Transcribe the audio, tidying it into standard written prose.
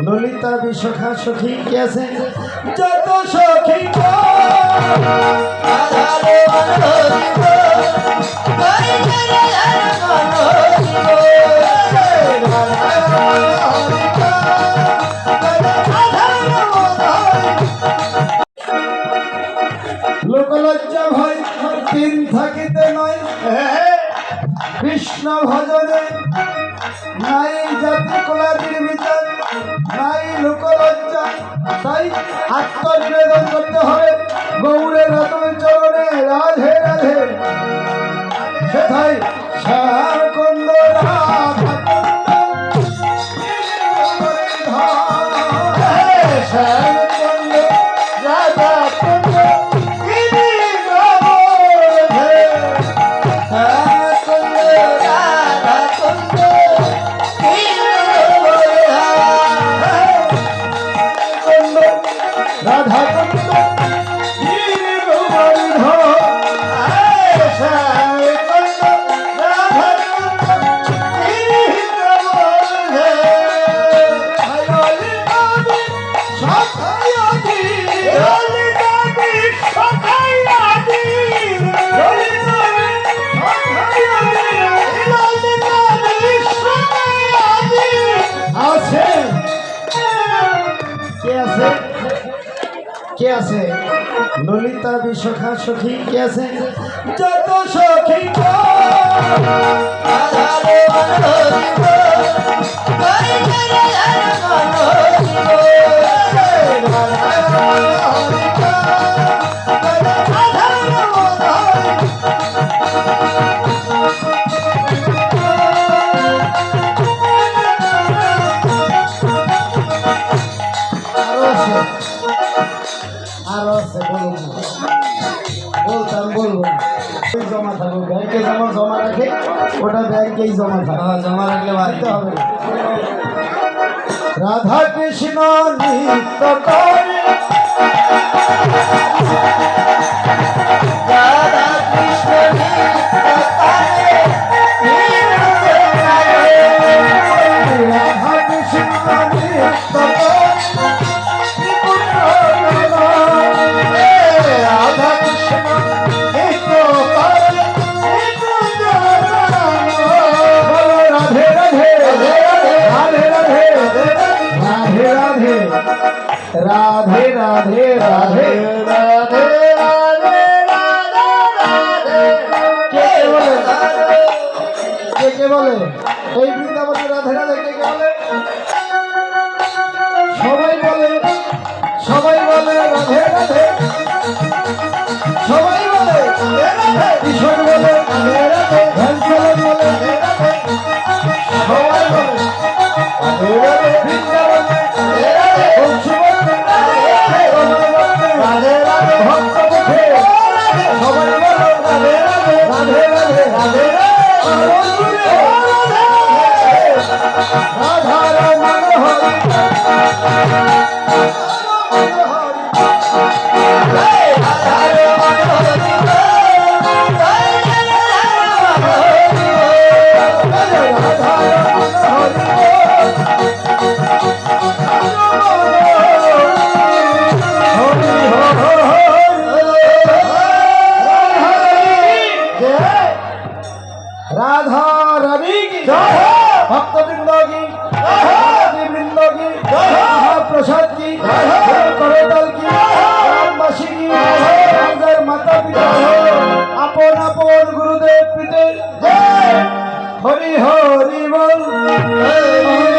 ললিতা বিশাখা সখী কি আছে যত সখী লোকলজ্জা ভয় তিন থাকিতে নয় কৃষ্ণ ভজনে নাই জাতি কুলাদির বিচার নাই লোকলজ্জা তাই আত্মনিবেদন করতে হবে গৌরের রতন চরণে রাধে রাধে সেথায় শ্যাম কুন্দ শ্যাম কুন্দ রাধা কুন্দ কে আছে ললিতা বিশাখা সখী কে আছে যত সখী আরো আছে বলতাম বলবো জমা থাকবো ব্যাংকে যেমন জমা রাখে ওটা ব্যাংকেই জমা থাকে জমা রাখলে বাড়িতে হবে রাধা কৃষ্ণ নিত্য করে রাধা কৃষ্ণ নিত্য করে রাধা কৃষ্ণ নিত্য করে রাধে রাধে রাধে রাধে রাধে রাধে কে বলে এই বৃন্দাবনে রাধে রাধে কে বলে সবাই বলে রাধে রাধে সবাই বলে কিশোর বলে রাধে রাধে ঘনশ্যাম বলে রাধে রাধে সবাই বলে রাধে রাধে বৃন্দাবনে রাধে রাধে রাধে রাধে ভক্ত মুখে সবাই বলো রাধে রাধে রাধে রাধে রাধে রাধা রমন হরি राधा रानी की भक्त वृंदों की वृंदों की महाप्रसाद की करतल की रामवासी की माता पिता अपन अपन गुरुदेव पिते हरि हरि बोल।